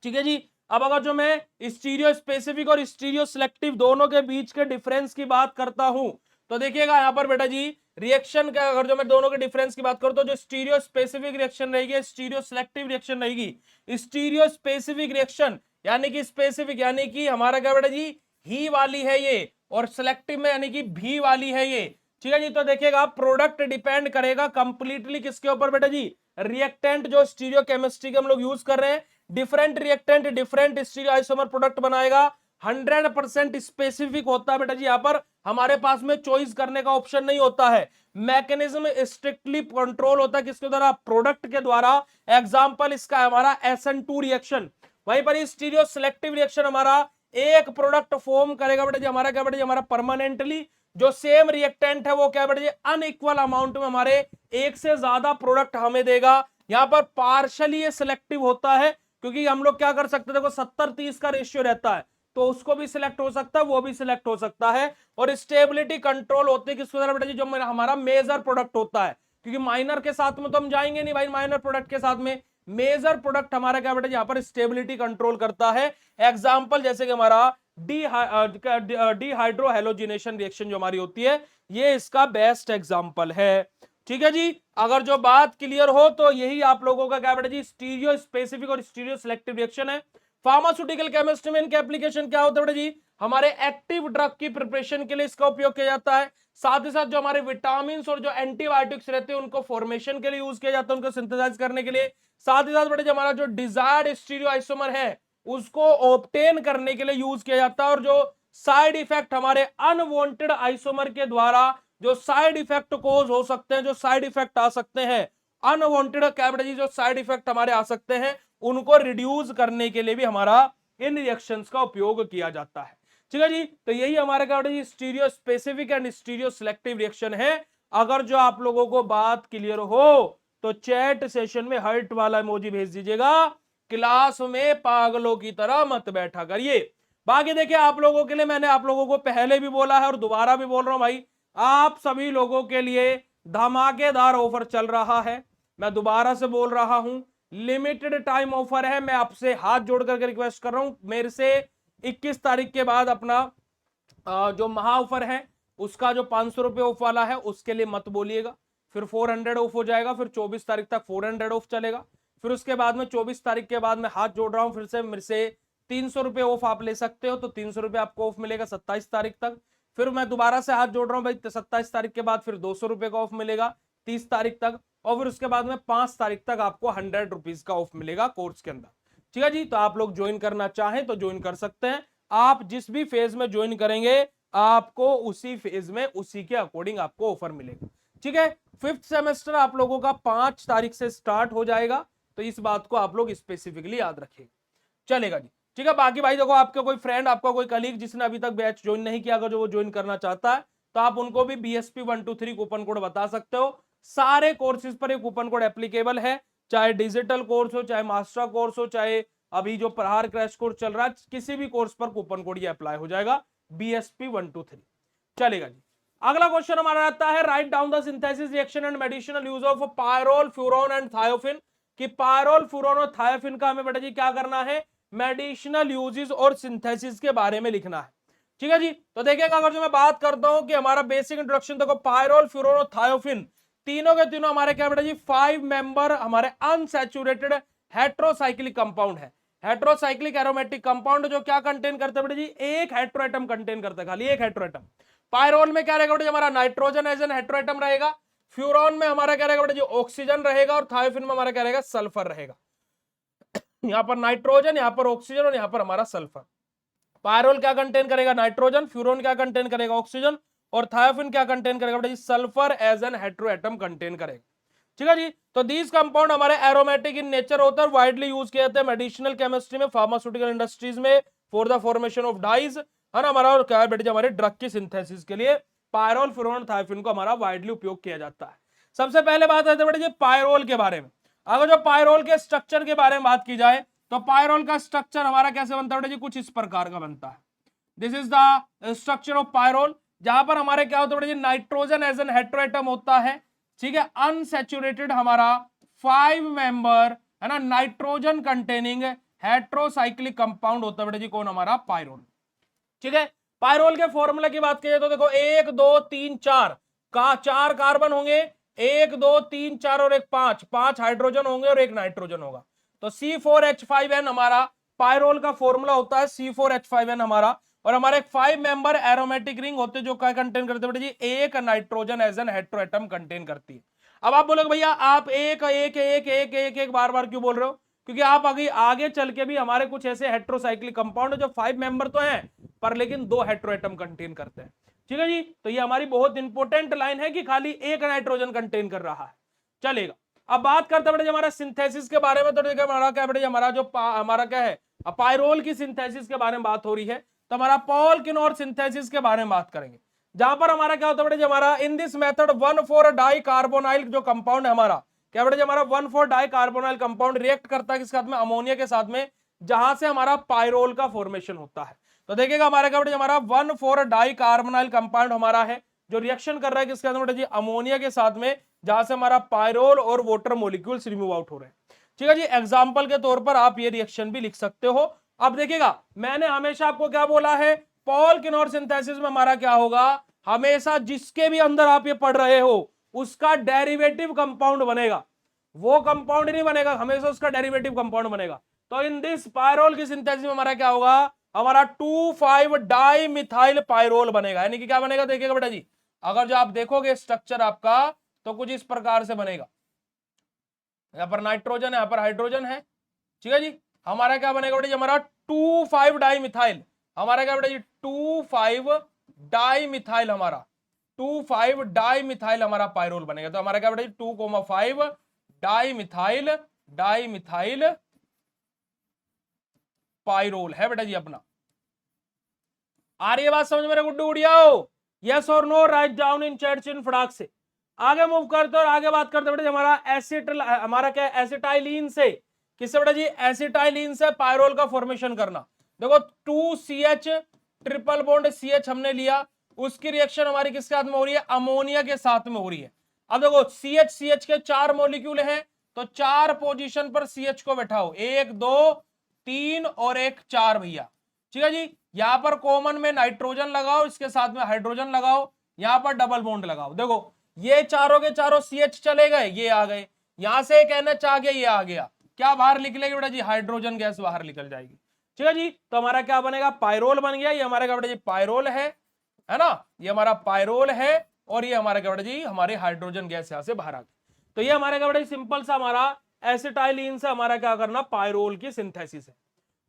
[SPEAKER 1] ठीक है जी। अब अगर जो मैं स्टीरियो स्पेसिफिक और स्टीरियो सिलेक्टिव दोनों के बीच के डिफरेंस की बात करता हूं, तो देखिएगा यहां पर बेटा जी रिएक्शन का, अगर जो मैं दोनों के डिफरेंस की बात करूं, तो जो स्टीरियो स्पेसिफिक रिएक्शन रहेगी, स्टीरियो सिलेक्टिव रिएक्शन रहेगी। स्टीरियो स्पेसिफिक रिएक्शन यानी कि स्पेसिफिक यानी कि हमारा क्या बेटा जी, ही वाली है ये, और सिलेक्टिव में यानी कि भी वाली है ये, ठीक है जी। तो देखिएगा प्रोडक्ट डिपेंड करेगा कंप्लीटली किसके ऊपर बेटा जी, रिएक्टेंट जो स्टीरियो केमिस्ट्री के हम लोग यूज कर रहे हैं, different reactant different stereo isomer product बनाएगा, 100% स्पेसिफिक होता है बेटा जी, यहां पर हमारे पास में चॉइस करने का ऑप्शन नहीं होता है, मैकेनिज्म स्ट्रिक्टली कंट्रोल होता है किसके द्वारा, प्रोडक्ट के द्वारा। एग्जांपल इसका है हमारा SN2 रिएक्शन। वहीं पर स्टीरियो सिलेक्टिव रिएक्शन हमारा एक प्रोडक्ट फॉर्म करेगा बेटा जी, हमारा क्या बेटा जी, हमारा परमानेंटली जो सेम रिएक्टेंट है वो क्या बेटा जी, अनइक्वल अमाउंट में हमारे एक से ज्यादा प्रोडक्ट हमें देगा। यहां पर पार्शली ये सिलेक्टिव होता है, क्योंकि हम लोग क्या कर सकते हैं, देखो 70-30 का रेशियो रहता है, तो उसको भी सिलेक्ट हो सकता है, वो भी सिलेक्ट हो सकता है। और स्टेबिलिटी कंट्रोल होती है किसके द्वारा बेटा जी, जो हमारा मेजर प्रोडक्ट होता है, क्योंकि माइनर के साथ में तो हम जाएंगे नहीं भाई, माइनर प्रोडक्ट के साथ में मेजर प्रोडक्ट हमारा क्या बेटा यहाँ पर स्टेबिलिटी कंट्रोल करता है। एग्जांपल जैसे कि हमारा डिहाइड्रोहेलोजिनेशन रिएक्शन जो हमारी होती है, ये इसका बेस्ट एग्जांपल है, ठीक है जी। अगर जो बात क्लियर हो तो यही आप लोगों का क्या बेटा जी, स्टीरियो स्पेसिफिक और स्टीरियो सिलेक्टिव रिएक्शन है। फार्मास्यूटिकल केमिस्ट्री में इनके एप्लीकेशन क्या होता है बेटा जी, हमारे एक्टिव ड्रग की प्रिपरेशन के लिए इसका उपयोग किया जाता है, साथ ही साथ जो हमारे विटामिन और जो एंटीबायोटिक्स रहते हैं उनको फॉर्मेशन के लिए यूज किया जाता है, उनको सिंथेसाइज करने के लिए, साथ ही साथ बेटा हमारा जो डिजायर्ड स्टीरियो आइसोमर है उसको ऑब्टेन करने के लिए यूज किया जाता है। और जो साइड इफेक्ट हमारे अनवांटेड आइसोमर के द्वारा जो साइड इफेक्ट कोज हो सकते हैं, जो साइड इफेक्ट आ सकते हैं, अनवांटेड क्या बेटा जी, जो साइड इफेक्ट हमारे आ सकते हैं उनको रिड्यूस करने के लिए भी हमारा इन रिएक्शंस का उपयोग किया जाता है, ठीक है जी। तो यही हमारा क्या बेटा जी, stereo specific and stereo selective reaction है। अगर जो आप लोगों को बात क्लियर हो तो चैट सेशन में हर्ट वाला इमोजी भेज दीजिएगा, क्लास में पागलों की तरह मत बैठा करिए। बाकी देखिए आप लोगों के लिए मैंने आप लोगों को पहले भी बोला है और दोबारा भी बोल रहा हूं भाई, आप सभी लोगों के लिए धमाकेदार ऑफर चल रहा है। मैं दोबारा से बोल रहा हूं, लिमिटेड टाइम ऑफर है। मैं आपसे हाथ जोड़ करके रिक्वेस्ट कर रहा हूं, मेरे से 21 तारीख के बाद अपना जो महा ऑफर है उसका जो 500 रुपये ऑफ वाला है उसके लिए मत बोलिएगा, फिर 400 ऑफ हो जाएगा, फिर 24 तारीख तक 400 ऑफ चलेगा, फिर उसके बाद में 24 तारीख के बाद मैं हाथ जोड़ रहा हूं फिर से, मेरे से 300 रुपये ऑफ आप ले सकते हो, तो 300 रुपये आपको ऑफ मिलेगा 27 तारीख तक। फिर मैं दोबारा से हाथ जोड़ रहा हूं भाई 27 तारीख के बाद फिर 200 रुपये का ऑफ मिलेगा 30 तारीख तक, और फिर उसके बाद में 5 तारीख तक आपको 100 रुपीज का ऑफ मिलेगा कोर्स के अंदर, ठीक है जी। तो आप लोग ज्वाइन करना चाहें तो ज्वाइन कर सकते हैं, आप जिस भी फेज में ज्वाइन करेंगे आपको उसी फेज में उसी के अकॉर्डिंग आपको ऑफर मिलेगा, ठीक है। 5th सेमेस्टर आप लोगों का 5 तारीख से स्टार्ट हो जाएगा, तो इस बात को आप लोग स्पेसिफिकली याद रखिएगा, चलेगा जी, ठीक है। बाकी भाई देखो आपका कोई फ्रेंड, आपका कोई कलीग जिसने अभी तक बैच ज्वाइन नहीं किया, अगर जो वो ज्वाइन करना चाहता है तो आप उनको भी BSP 123 कूपन कोड बता सकते हो। सारे कोर्सेज पर ये कूपन कोड एप्लीकेबल है, चाहे डिजिटल कोर्स हो, चाहे मास्टर कोर्स हो, चाहे अभी जो प्रहार क्रैश कोर्स चल रहा है किसी भी कोर्स पर कूपन कोड ये अप्लाई हो जाएगा, BSP 123। चलेगा जी। अगला क्वेश्चन हमारा आता है, write down the synthesis reaction and medicinal use of pyrrole, furan and thiophene. कि पायरोल, फ्यूरॉन और थायोफिन का हमें बेटा जी क्या करना है, मेडिसिनल यूजेस और सिंथेसिस के बारे में लिखना है। ठीक है जी। तो देखिएगा अगर जो मैं बात करता हूं कि हमारा बेसिक इंट्रोडक्शन देखो, पायरोल, फ्यूरॉन और थायोफिन तीनों के तीनों हमारे क्या बेटा जी 5 मेंबर हमारे अनसैचुरेटेड हेट्रोसाइक्लिक कंपाउंड है। हेट्रोसाइक्लिक एरोमेटिक कंपाउंड जो क्या कंटेन करते हैं बेटा जी, एक हेट्रोएटम कंटेन करता है, खाली एक हेट्रोएटम। पायरोल में क्या रहेगा बेटा जी, हमारा नाइट्रोजन एज एन हेट्रोएटम रहेगा। फ्यूरॉन में हमारा क्या रहेगा बेटा जी, ऑक्सीजन रहेगा। और थायोफिन में हमारा क्या रहेगा, सल्फर रहेगा। यहां पर नाइट्रोजन, यहां पर ऑक्सीजन और यहां पर हमारा सल्फर। पायरोल क्या कंटेन करेगा, नाइट्रोजन। फ्यूरॉन क्या कंटेन करेगा, ऑक्सीजन। और थायोफिन क्या कंटेन करेगा बेटा जी, sulphur as an heteroatom contain करेगा। ठीक है जी। तो दीज कंपाउंड हमारे एरोमेटिक इन नेचर होता है, वाइडली यूज किए जाते हैं मेडिसिनल केमिस्ट्री में, फार्मास्यूटिकल इंडस्ट्रीज में, for the formation of dyes, है ना हमारा। और क्या है बेटा जी, हमारे ड्रग की सिंथेसिस के लिए पायरोल, फ्यूरॉन, थायोफिन को हमारा वाइडली उपयोग किया जाता है। सबसे पहले बात करते हैं बेटा जी पायरोल के बारे में। अगर जो पायरोल के स्ट्रक्चर के बारे में बात की जाए तो पायरोल का स्ट्रक्चर हमारा कैसे बनता है बेटा जी, कुछ इस प्रकार का बनता है। This is the structure of pyrrole, जहां पर हमारे क्या होता है बेटा जी, नाइट्रोजन एज एन हेट्रोएटम होता है। ठीक है। अनसैचुरेटेड हमारा 5 मेंबर, है ना, नाइट्रोजन कंटेनिंग हेट्रोसाइक्लिक कंपाउंड होता है बेटा जी, कौन, हमारा पायरोल। ठीक है। पायरोल के फॉर्मूला की बात करिए तो देखो 1 2 3 4 का 4 कार्बन होंगे, 1 2 3 4 और एक 5 हाइड्रोजन होंगे और एक नाइट्रोजन होगा। तो C4H5N हमारा पायरोल का फॉर्मूला होता है, C4H5N हमारा। और हमारे 5 मेंबर एरोमेटिक रिंग होते हैं जो क्या कंटेन करते हैं बेटा जी, एक nitrogen as an heteroatom contain करती है। अब आप बोलोगे भैया आप एक एक एक एक एक एक बार बार क्यों बोल रहे हो, क्योंकि आप आगे चल के भी हमारे कुछ ऐसे हेट्रोसाइक्लिक कंपाउंड है जो 5 मेंबर तो हैं पर लेकिन 2 हेट्रोएटम कंटेन करते हैं। ठीक है जी। तो ये हमारी बहुत इंपॉर्टेंट लाइन है कि खाली एक नाइट्रोजन कंटेन कर रहा है। चलेगा। अब बात करते हैं बेटा हमारा सिंथेसिस के बारे में। तो देखिए हमारा क्या बेटा हमारा जो हमारा क्या है, पायरोल की सिंथेसिस के बारे में बात हो रही है। तो हमारा पॉलकिनोर सिंथेसिस के बारे में बात करेंगे, जहां पर हमारा क्या होता है बेटा हमारा in this method 1,4 di carbonyl जो कंपाउंड है हमारा, क्या बेटा हमारा 1,4 डाई कार्बोनाइल कंपाउंड रिएक्ट करता है किसके साथ में, अमोनिया के साथ में, जहां से हमारा पायरोल का फॉर्मेशन होता है। तो देखिएगा हमारा क्या बेटा हमारा 1,4 डाई कार्बोनाइल कंपाउंड हमारा है जो रिएक्शन कर रहा है किसके साथ बेटा जी, अमोनिया के साथ में, जहां से हमारा पायरोल और वाटर मॉलिक्यूल्स रिमूव आउट हो रहे हैं। ठीक है जी। एग्जांपल के तौर पर आप ये रिएक्शन भी लिख सकते हो। अब देखिएगा मैंने हमेशा आपको क्या बोला है, पॉलकिनोर सिंथेसिस में हमारा क्या होगा, हमेशा जिसके भी अंदर आप ये पढ़ रहे हो उसका डेरिवेटिव कंपाउंड बनेगा, वो कंपाउंड नहीं बनेगा, हमेशा उसका डेरिवेटिव कंपाउंड बनेगा। तो इन दिस पायरोल की सिंथेसिस में हमारा क्या होगा, हमारा 2,5 डाई मिथाइल पायरोल बनेगा। यानी कि क्या बनेगा, देखिएगा बेटा जी अगर जो आप देखोगे स्ट्रक्चर आपका तो कुछ इस प्रकार से बनेगा। यहां पर नाइट्रोजन है, यहां पर हाइड्रोजन है। ठीक है जी। हमारा क्या बनेगा बेटा जी, हमारा 2,5 डाई मिथाइल, हमारा क्या बेटा जी 2,5 डाई मिथाइल, हमारा 2,5 डाई मिथाइल हमारा पायरोल बनेगा। तो हमारा क्या बेटा जी 2,5 डाई मिथाइल पायरोल है बेटा जी अपना। आ रही है बात समझ मेरे गुड्डू गुड़ियाओ, यस और no, right down in chat चिन फटाक से। आगे मूव करते और आगे बात करते बेटा हमारा हमारा क्या एसिटाइलिन से, किससे बेटा जी, एसिटाइलिन से पायरोल का फॉर्मेशन करना। देखो 2CH ट्रिपल बॉन्ड CH हमने लिया, उसकी रिएक्शन हमारी किसके साथ में हो रही है, अमोनिया के साथ में हो रही है। अब देखो CH के 4 मॉलिक्यूल हैं, तो 4 पोजीशन पर CH को बैठाओ, 1 2 3 और 1 4 भैया। ठीक है जी। यहां पर कॉमन में नाइट्रोजन लगाओ, इसके साथ में हाइड्रोजन लगाओ, यहां पर डबल बॉन्ड लगाओ। देखो ये चारों के चारों CH चले गए, ये आ गए, यहां से एक NH आ गया, ये आ गया, क्या बाहर निकलेगी बेटा जी, हाइड्रोजन गैस बाहर निकल जाएगी। ठीक है जी। तो हमारा क्या बनेगा, पायरोल बन गया। ये हमारा क्या बेटा जी पायरोल है ना, ये हमारा पायरोल है। और ये हमारा क्या बेटा जी, हमारे हाइड्रोजन गैस यहां से बाहर आ गई। तो ये हमारा क्या बेटा जी सिंपल सा हमारा एसिटाइलिन से हमारा क्या करना, पायरोल की सिंथेसिस है।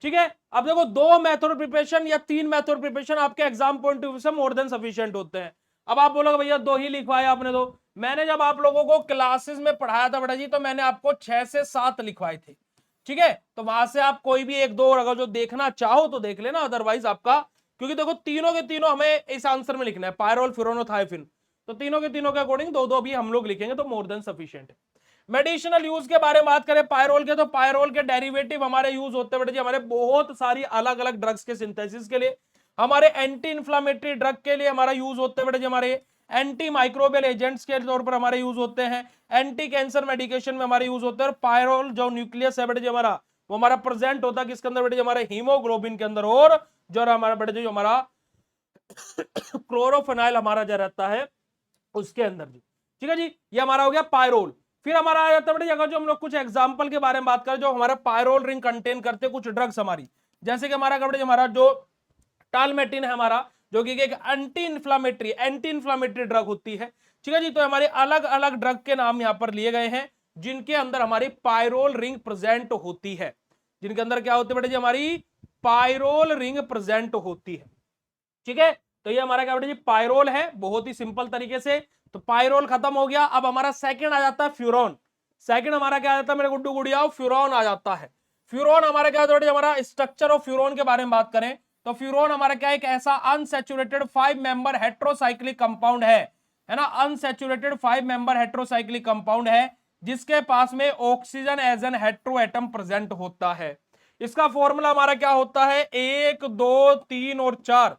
[SPEAKER 1] ठीक है। अब देखो 2 मेथड प्रिपरेशन या 3 मेथड प्रिपरेशन आपके एग्जाम पॉइंट ऑफ व्यू से मोर देन सफिशिएंट होते हैं। अब आप बोलोगे भैया 2 ही लिखवाए आपने, तो मैंने जब आप लोगों को क्लासेस में पढ़ाया था बेटा जी तो मैंने आपको 6 से 7 लिखवाए थे। ठीक है। तो वहां से आप कोई भी 1 2 अगर जो देखना चाहो तो देख लेना, अदरवाइज आपका, क्योंकि देखो तीनों के तीनों हमें इस आंसर में लिखना है, पायरोल, फ्यूरॉन और थायोफिन, तो तीनों के तीनों के अकॉर्डिंग 2 2 भी हम लोग लिखेंगे तो मोर देन सफिशिएंट है। मेडिसिनल यूज के बारे में बात करें पायरोल के, तो पायरोल के डेरिवेटिव हमारे यूज होते हैं बेटा जी हमारे बहुत सारी अलग अलग ड्रग्स के सिंथेसिस के लिए, हमारे एंटी इंफ्लामेटरी ड्रग के लिए हमारा यूज होते हैं बेटा जी, हमारे एंटी माइक्रोबियल एजेंट्स के तौर पर हमारे यूज होते हैं, एंटी कैंसर मेडिकेशन में हमारे यूज होते हैं। और पायरोल जो न्यूक्लियस है बेटा जी हमारा, वो हमारा प्रेजेंट होता है किसके अंदर बेटा जी, हमारे हीमोग्लोबिन के अंदर, और जो हमारा बेटा जी जो हमारा क्लोरोफेनाइल हमारा जो रहता है उसके अंदर जी। ठीक है जी, ये हमारा हो गया पायरोल। फिर हमारा आ जाता है बेटा, अगर जो हम लोग कुछ एग्जांपल के बारे में बात करें जो हमारा पायरोल रिंग कंटेन करते हैं कुछ ड्रग्स हमारी, जैसे कि हमारा हमारा जो टालमेटिन है हमारा, जो कि एक एंटी इंफ्लामेटरी ड्रग होती है। ठीक है जी, तो हमारे अलग अलग ड्रग के नाम यहां पर लिए गए हैं जिनके अंदर हमारी पायरोल रिंग प्रेजेंट होती है, जिनके अंदर क्या होती है बेटा जी, हमारी पायरोल रिंग प्रेजेंट होती है। ठीक है, तो ये हमारा क्या बेटा जी पायरोल है, बहुत ही सिंपल तरीके से। तो पायरोल खत्म हो गया, अब हमारा सेकंड आ जाता है फ्यूरॉन। सेकंड हमारा क्या आ जाता है मेरे गुड्डू गुड़िया, फ्यूरॉन आ जाता है। फ्यूरॉन हमारा क्या है, हमारा स्ट्रक्चर ऑफ फ्यूरॉन के बारे में बात करें तो फ्यूरॉन हमारा क्या है, एक ऐसा अनसैचुरेटेड 5 मेंबर हेट्रोसाइक्लिक कंपाउंड है ना, अनसैचुरेटेड 5 मेंबर हेट्रोसाइक्लिक कंपाउंड है जिसके पास में oxygen as an hetero atom present होता है। इसका फॉर्मूला हमारा क्या होता है, 1 2 3 और 4,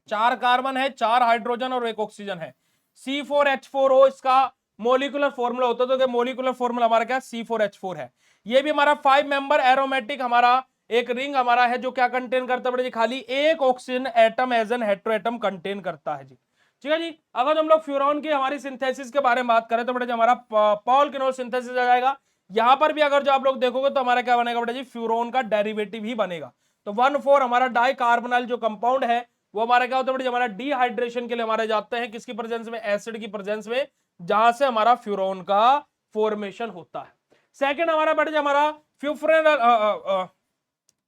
[SPEAKER 1] 4 कार्बन है, 4 हाइड्रोजन और 1 ऑक्सीजन है। C4H4O इसका मोलिकुलर फॉर्मूला होता है, तो मोलिकुलर फॉर्मूला हमारा क्या C4H4 है। ये भी हमारा 5 मेंबर एरोमेटिक हमारा एक रिंग हमारा है जो क्या कंटेन करता है, खाली एक oxygen atom as an hetero atom contain करता है जी। ठीक है जी, अगर हम लोग फ्यूरॉन की हमारी सिंथेसिस के बारे में बात करें तो बेटा हमारा पॉल किनोल सिंथेसिस आ जाएगा। यहां पर भी अगर जो आप लोग देखोगे तो हमारा क्या बनेगा बेटा जी, फ्यूरॉन का डेरिवेटिव ही बनेगा। तो 1,4 हमारा डाई कार्बोनाइल जो कंपाउंड है वो हमारा क्या होता है बेटा, हमारा डिहाइड्रेशन के लिए हमारे जाते हैं किसकी प्रेजेंस में, एसिड की प्रेजेंस में, जहां से हमारा फ्यूरॉन का फॉर्मेशन होता है। सेकंड हमारा बेटा हमारा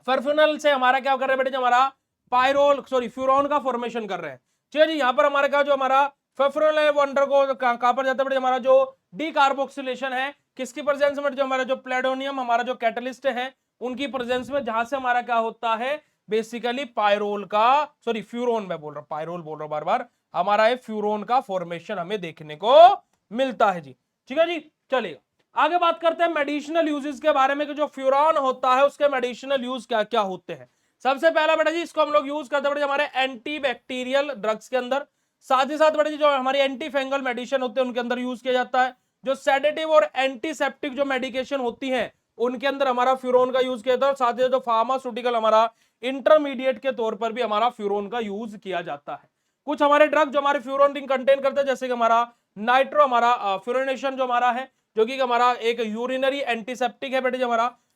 [SPEAKER 1] फर्फिनल से हमारा क्या कर रहे हैं बेटा, हमारा पायरोल सॉरी फ्यूरॉन का फॉर्मेशन कर रहे हैं। ठीक है जी, यहां पर हमारा क्या जो हमारा फर्फिनल है वो अंडरगो कहां पर जाता है बेटा, हमारा जो डीकार्बोक्सिलेशन है किसकी प्रेजेंस में, जो हमारा जो प्लेडोनियम हमारा जो कैटलिस्ट है उनकी प्रेजेंस में, जहां से हमारा क्या होता है बेसिकली पायरोल का सॉरी फ्यूरोन में बोल रहा हूं, पायरोल बोल रहा हूं बार बार, हमारा ये फ्यूरोन का फॉर्मेशन हमें देखने को मिलता है जी। ठीक है जी, चलिए आगे बात करते हैं मेडिसिनल यूजेस के बारे में कि जो फ्यूरॉन होता है उसके मेडिसिनल यूज क्या क्या होते हैं। सबसे पहला बेटा जी इसको हम लोग यूज करते हैं बेटा हमारे एंटी बैक्टीरियल ड्रग्स के अंदर, साथ ही साथ बेटा जी जो हमारी एंटी फंगल मेडिसिन होते हैं उनके अंदर यूज किया जाता है। जो सेडेटिव और एंटीसेप्टिक जो मेडिकेशन होती है उनके अंदर हमारा फ्यूरोन का यूज किया जाता है। और साथ ही जो फार्मास्यूटिकल हमारा इंटरमीडिएट के तौर पर भी हमारा फ्यूरोन का यूज किया जाता है। कुछ हमारे ड्रग जो हमारे फ्यूरोन रिंग कंटेन करते हैं जैसे कि हमारा नाइट्रो हमारा फ्यूरोनेशन जो हमारा है, जो कि हमारा एक यूरिनरी एंटीसेप्टिक है बेटे, जो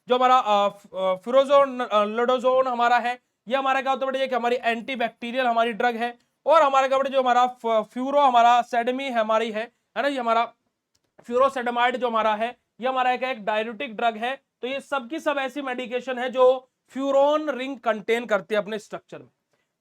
[SPEAKER 1] हमारा फ्यूरोजोन लोडोजोन हमारा है, ये हमारा क्या होता है बेटे, कि हमारी एंटी बैक्टीरियल हमारी ड्रग है। और हमारे क्या बेटे जो हमारा फ्यूरो हमारा सेडमी हमारी है ना, ये हमारा फ्यूरोसेडमाइड जो हमारा है ये हमारा एक डायरेटिक ड्रग है। तो ये सब की सब ऐसी मेडिकेशन है जो फ्यूरोन रिंग कंटेन करती है अपने स्ट्रक्चर में।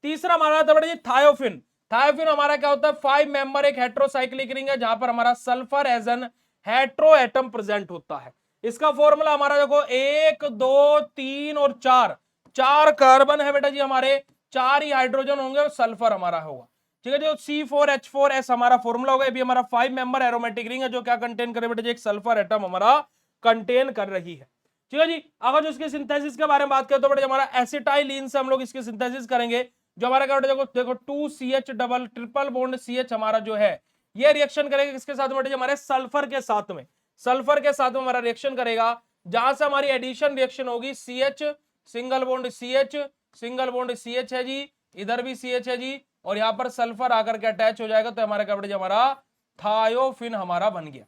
[SPEAKER 1] तीसरा हमारा था बेटा थायोफिन। थायोफिन हमारा क्या होता है, 5 मेंबर एक हेट्रोसाइक्लिक रिंग है जहां पर हमारा sulphur as an hetero atom present होता है। इसका फॉर्मूला हमारा देखो 1 2 3 और 4, 4 कार्बन है बेटा जी हमारे, 4 ही हाइड्रोजन होंगे और सल्फर हमारा होगा। ठीक है, जो C4H4S हमारा फॉर्मूला होगा, ये भी हमारा 5 मेंबर एरोमेटिक रिंग है जो क्या कंटेन करे बेटा जी, एक सल्फर एटम हमारा कंटेन कर रही है। ठीक है जी, अगर जो इसके सिंथेसिस के बारे में बात करें तो बेटा हमारा एसिटाइलिन से हम लोग इसके सिंथेसिस करेंगे। जो हमारा क्या बेटा देखो 2CH double triple bond CH हमारा जो है ये रिएक्शन करेगा किसके साथ बेटा, हमारे सल्फर के साथ में, सल्फर के साथ में हमारा रिएक्शन करेगा, जहां से हमारी एडिशन रिएक्शन होगी CH single bond CH single bond CH है जी, इधर भी CH है जी, और यहां पर सल्फर आकर के अटैच हो जाएगा तो हमारा क्या बेटा हमारा थायोफिन हमारा बन गया।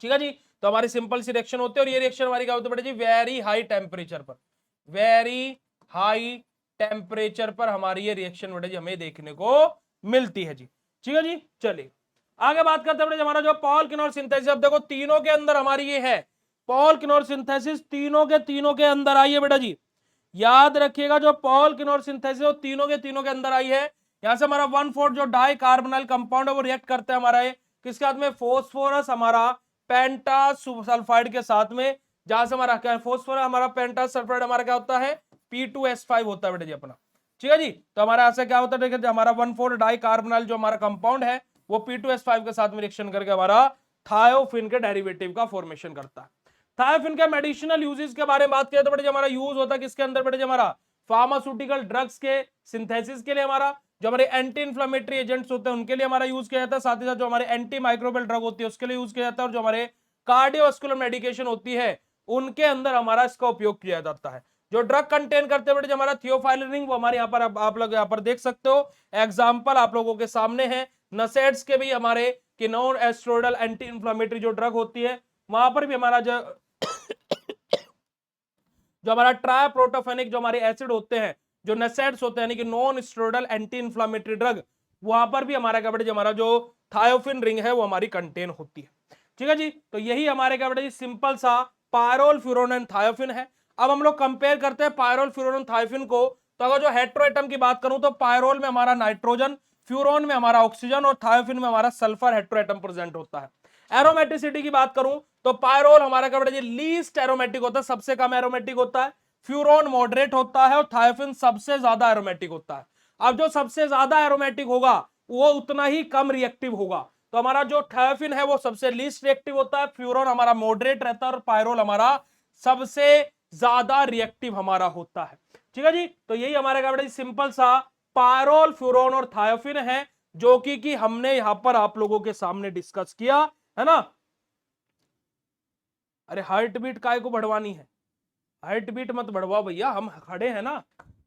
[SPEAKER 1] ठीक है जी, तो हमारी सिंपल सी रिएक्शन होती है और ये रिएक्शन हमारी क्या होती है बेटा जी, वेरी हाई टेम्परेचर पर, वेरी हाई टेम्परेचर पर हमारी ये रिएक्शन बेटा जी हमें देखने को मिलती है जी। ठीक है जी, चलिए आगे बात करते हैं हमारा जो पॉल किनोल सिंथेसिस। अब देखो तीनों के अंदर हमारी ये है पॉल किनोल सिंथेसिस, तीनों के अंदर आई है बेटा जी, याद रखिएगा जो पॉल किनोल सिंथेसिस वो तीनों के अंदर आई है। यहां से हमारा 1,4 जो डाई कार्बोनाइल कंपाउंड है वो रिएक्ट करते हैं हमारा किसके साथ में, फोस्फोरस हमारा पेंटास सल्फाइड के साथ में, जहां से हमारा क्या फोस्फोरस हमारा पेंटास सल्फाइड हमारा क्या होता है P2S5 होता है बेटा जी अपना। ठीक है जी, तो हमारा ऐसे क्या होता है, हमारा 1,4 डाई कार्बोनाइल जो हमारा कंपाउंड है वो P2S5 के साथ में रिएक्शन करके हमारा थायोफिन के डेरिवेटिव का फॉर्मेशन करता है। थायोफिन के मेडिसिनल यूजेस के बारे में बात करें तो बेटे हमारा यूज होता है किसके अंदर बेटे, हमारा फार्मास्यूटिकल ड्रग्स के सिंथेसिस के लिए, हमारा जो हमारे एंटी इंफ्लेमेटरी एजेंट्स होते हैं उनके लिए हमारा यूज किया जाता है, साथ ही साथ जो हमारे एंटी माइक्रोबियल ड्रग होती है उसके लिए यूज किया जाता है, और जो हमारे कार्डियोवास्कुलर मेडिकेशन होती है उनके अंदर हमारा इसका उपयोग किया जाता है। जो ड्रग कंटेन करते हैं बेटे हमारा थियोफाइलिन रिंग, वो हमारे यहाँ पर आप लोग यहाँ पर देख सकते हो, एग्जाम्पल आप लोगों के सामने है। नसेड्स के भी हमारे कि नॉन एस्ट्रोइडल एंटी इंफ्लेमेटरी जो ड्रग होती है वहां पर भी हमारा जो हमारा ट्राइप्रोटोफेनिक जो हमारे एसिड होते हैं, जो नसेड्स होते हैं यानी कि non steroidal anti inflammatory drug, वहां पर भी हमारा क्या बेटे हमारा जो थायोफिन रिंग है वो हमारी कंटेन होती है। ठीक है जी, तो यही हमारे क्या बेटे सिंपल सा पायरोल फ्यूरोन एंड थायोफिन है। अब हम लोग कंपेयर करते हैं पायरोल फ्यूरोन थायोफिन को, तो अगर जो हेट्रोएटम की बात करूं तो पायरोल में हमारा नाइट्रोजन, फ्यूरोन में हमारा ऑक्सीजन और थायोफिन में हमारा सल्फर हेट्रोएटम प्रेजेंट होता है। एरोमेटिसिटी की बात करूं तो पायरोल हमारा क्या बेटा लीस्ट एरोमेटिक होता है, सबसे कम एरोमेटिक होता है, फ्यूरोन मॉडरेट होता है और थायोफिन सबसे ज्यादा एरोमेटिक होता है। अब जो सबसे ज्यादा एरोमेटिक होगा वो उतना ही कम रिएक्टिव होगा, तो हमारा जो थायोफिन है वो सबसे लीस्ट रिएक्टिव होता है, फ्यूरोन हमारा मॉडरेट रहता है और पायरोल हमारा सबसे ज्यादा रिएक्टिव हमारा होता है। ठीक है जी, तो यही हमारे क्या बेटा सिंपल सा पायरोल, फ्यूरोन और थायोफिन है जो कि हमने यहां पर आप लोगों के सामने डिस्कस किया है ना। अरे हार्ट बीट काय को बढ़वानी है, हार्ट बीट मत बढ़वाओ भैया, हम खड़े हैं ना,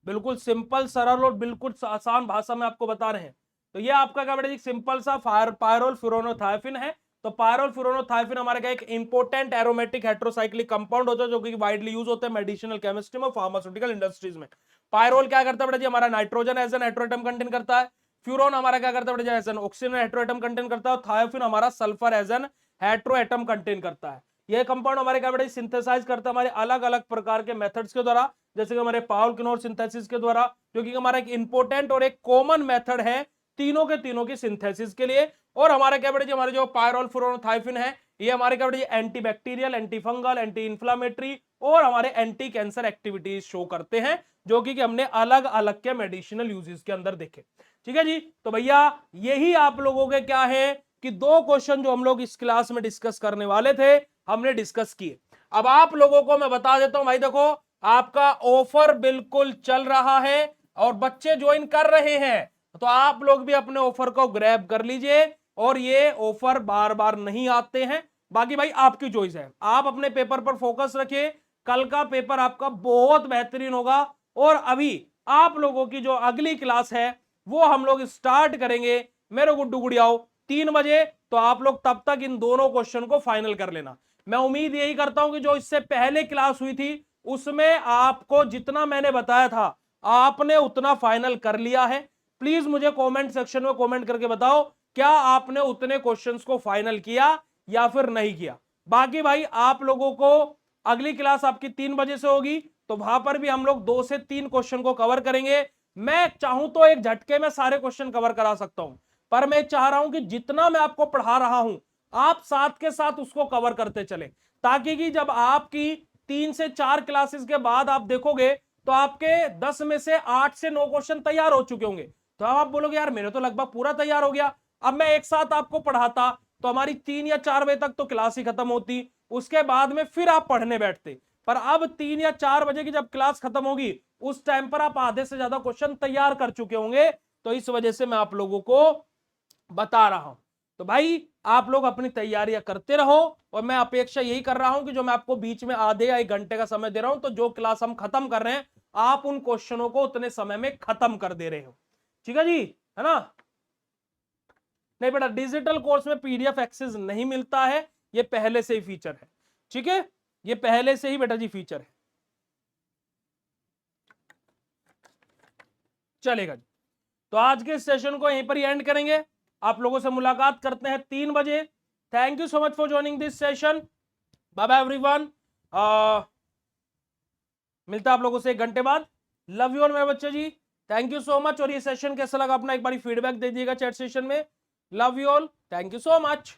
[SPEAKER 1] बिल्कुल सिंपल सरल और बिल्कुल आसान भाषा में आपको बता रहे हैं। तो ये आपका क्या बेटा सिंपल सा पायरोल फ्यूरोनोथायोफिन है। तो पायरोल फ्यूरोनोथायोफिन हमारे क्या एक इंपोर्टेंट एरोमेटिक हेट्रोसाइक्लिक कंपाउंड होता है जो कि वाइडली यूज होता है मेडिसिनल केमिस्ट्री में, फार्मास्यूटिकल इंडस्ट्रीज में। पायरोल क्या करता है बेटा जी, हमारा nitrogen as an heteroatom contain करता है, फ्यूरोन हमारा क्या करता है बेटा as an oxygen heteroatom contain करता है, और थायोफिन हमारा sulphur as an heteroatom contain करता है। ये कंपाउंड हमारे क्या बेटा सिंथेसाइज करता है हमारे अलग अलग प्रकार के मेथड्स के द्वारा, जैसे कि हमारे पाउल किनोर सिंथेसिस के द्वारा, जो कि हमारा एक इंपोर्टेंट और एक कॉमन मेथड है तीनों के तीनों की सिंथेसिस के लिए। और हमारे क्या बेटा जी हमारे जो पायरोल फ्यूरोनोथायोफिन है ये हमारे क्या बेटा जी anti bacterial, anti fungal, anti inflammatory और हमारे एंटी कैंसर एक्टिविटीज शो करते हैं, जो कि हमने अलग अलग के मेडिसिनल यूजेस के अंदर देखे। ठीक है जी, तो भैया यही आप लोगों के क्या है कि दो क्वेश्चन जो हम लोग इस क्लास में डिस्कस करने वाले थे हमने डिस्कस किए। अब आप लोगों को मैं बता देता हूं भाई, देखो आपका ऑफर बिल्कुल चल रहा है और बच्चे ज्वाइन कर रहे हैं, तो आप लोग भी अपने ऑफर को ग्रैब कर लीजिए। और ये ऑफर बार बार नहीं आते हैं, बाकी भाई आपकी चॉइस है, आप अपने पेपर पर फोकस रखिए, कल का पेपर आपका बहुत बेहतरीन होगा। और अभी आप लोगों की जो अगली क्लास है वो हम लोग स्टार्ट करेंगे मेरे गुड्डू गुड़ियाओ 3 बजे, तो आप लोग तब तक इन दोनों क्वेश्चन को फाइनल कर लेना। मैं उम्मीद यही करता हूं कि जो इससे पहले क्लास हुई थी उसमें आपको जितना मैंने बताया था आपने उतना फाइनल कर लिया है। प्लीज मुझे कमेंट सेक्शन में कमेंट करके बताओ क्या आपने उतने क्वेश्चंस को फाइनल किया या फिर नहीं किया। बाकी भाई आप लोगों को अगली क्लास आपकी 3 बजे से होगी, तो वहां पर भी हम लोग 2 से 3 क्वेश्चन को कवर करेंगे। मैं चाहूं तो एक झटके में सारे क्वेश्चन कवर करा सकता हूं, पर मैं चाह रहा हूं कि जितना मैं आपको पढ़ा रहा हूं आप साथ के साथ उसको कवर करते चले, ताकि कि जब आपकी 3 से 4 क्लासेस के बाद आप देखोगे तो आपके 10 में से 8 से 9 क्वेश्चन तैयार हो चुके होंगे। तो अब आप बोलोगे यार मेरे तो लगभग पूरा तैयार हो गया, अब मैं एक साथ आपको पढ़ाता तो हमारी 3 या 4 बजे तक तो क्लास ही खत्म होती, उसके बाद में फिर आप पढ़ने बैठते। पर अब 3 या 4 बजे की जब क्लास खत्म होगी उस टाइम पर आप आधे से ज्यादा क्वेश्चन तैयार कर चुके होंगे, तो इस वजह से मैं आप लोगों को बता रहा हूं। तो भाई आप लोग अपनी तैयारियां करते रहो, और मैं अपेक्षा यही कर रहा हूं कि जो मैं आपको बीच में आधे या 1 घंटे का समय दे रहा हूं, तो जो क्लास हम खत्म कर रहे हैं आप उन क्वेश्चनों को उतने समय में खत्म कर दे रहे हो। ठीक है जी, है ना। नहीं बेटा डिजिटल कोर्स में पीडीएफ एक्सेस नहीं मिलता है, ये पहले से ही फीचर है। ठीक है, ये पहले से ही बेटा जी फीचर है। चलेगा जी, तो आज के सेशन को यहीं पर ही एंड करेंगे, आप लोगों से मुलाकात करते हैं 3 बजे। Thank you so much for joining this session, bye bye everyone. मिलता है आप लोगों से 1 घंटे बाद। लव यू ऑल मेरे बच्चे जी, थैंक यू सो मच। और ये सेशन कैसा लगा अपना एक बार फीडबैक दे दीजिएगा चैट सेशन में। Love you all, thank you so much.